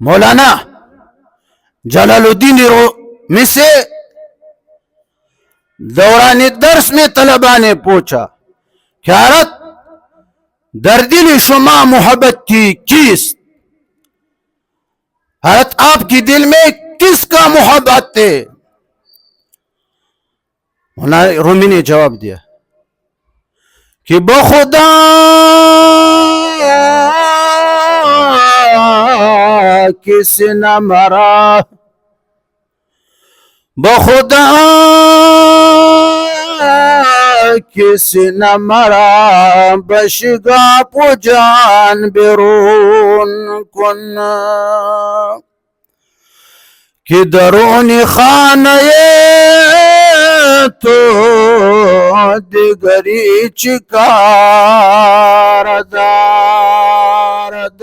मौलाना जलालुद्दीन में से दौरान दर्स में तलबा ने पूछा, ख्यारत दर्दिल शुमा मोहब्बत की किस, हरत आपकी दिल में किसका मोहब्बत थे? रूमी ने जवाब दिया कि बखुदा किस न मरा, बखुदा किस न मरा, बशगा पुजान बिरून कुन कि दरून खाने तो दिगरी चिकार दारद।